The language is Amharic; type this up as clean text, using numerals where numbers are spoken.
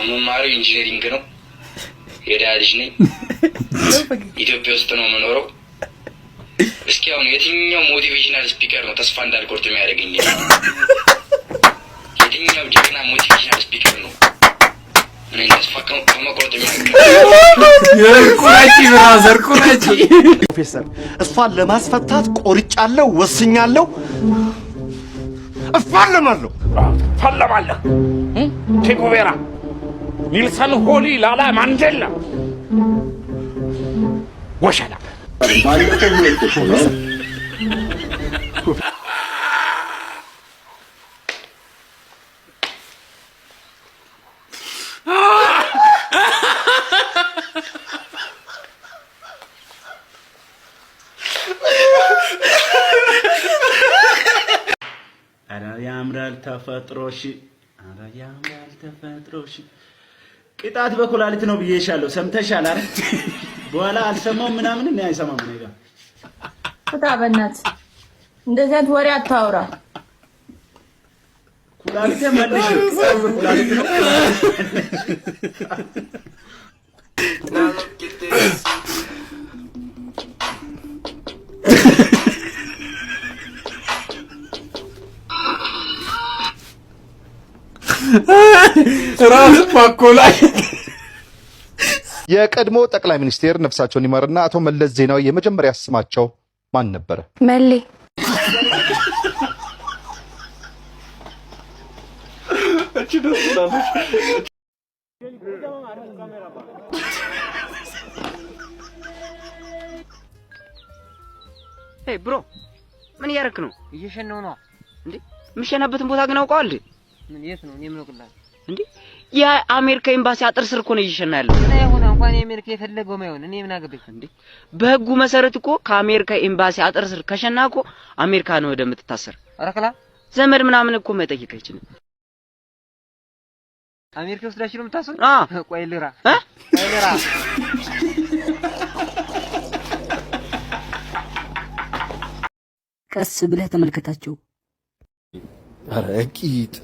መማሩ ኢንጂነሪንግ ነው። የዳ ልጅ ነኝ። ኢትዮጵያ ውስጥ ነው የምኖረው። እስኪ አሁን የትኛው ሞቲቬሽናል ስፒከር ነው ተስፋ እንዳልቆርጥ የሚያደርገኝ? የትኛው ጀግና ሞቲቬሽናል ስፒከር ነው እኔ ተስፋ ከመቆርጥ የሚያደርገኝ? የቁራጭ ብራዘር ቁራጭ ፕሮፌሰር እሷን ለማስፈታት ቆርጫለሁ፣ ወስኛለሁ፣ እፋለማለሁ። ፈለማለህ ቼጉቬራ፣ ኒልሰን ሆሊ፣ ላላ ማንዴላ ወሸላ ያምራል ተፈጥሮሽ፣ አረ ያምራል ተፈጥሮሽ። ቅጣት በኩላሊት ነው ብዬሻለሁ። ሰምተሻል አይደል? በኋላ አልሰማውም ምናምን እኔ አይሰማም እኔ ጋር ፍታ። በእናትህ እንደዚህ አይነት ወሬ አታውራ። ኩላሊት መልሽ፣ ኩላሊት ነው። ራስ ማኮላይ የቀድሞ ጠቅላይ ሚኒስቴር ነፍሳቸውን ይማርና አቶ መለስ ዜናዊ የመጀመሪያ ስማቸው ማን ነበር? መሌ። ሄይ ብሮ ምን ያረክ ነው? እየሸነው ነው እንዴ? ምሸናበትን ቦታ ግን አውቀዋል? ምን የት ነው? እኔ ምን አውቅልሃል እንዴ? የአሜሪካ ኤምባሲ አጥር ስር እኮ ነው እየሸና ያለው። እና ይሁን እንኳን የአሜሪካ የፈለገው ማይሆን እኔ ምን አገባኝ እንዴ? በህጉ መሰረት እኮ ከአሜሪካ ኤምባሲ አጥር ስር ከሸና እኮ አሜሪካ ነው ወደምትታሰር። አረከላ ዘመድ ምናምን እኮ መጠየቅ አይችልም። አሜሪካ ውስጥ ዳሽሎ የምታሰር? ቆይ ልራ ቆይ ልራ ቀስ ብለህ ተመልከታቸው። አረ ቂጥ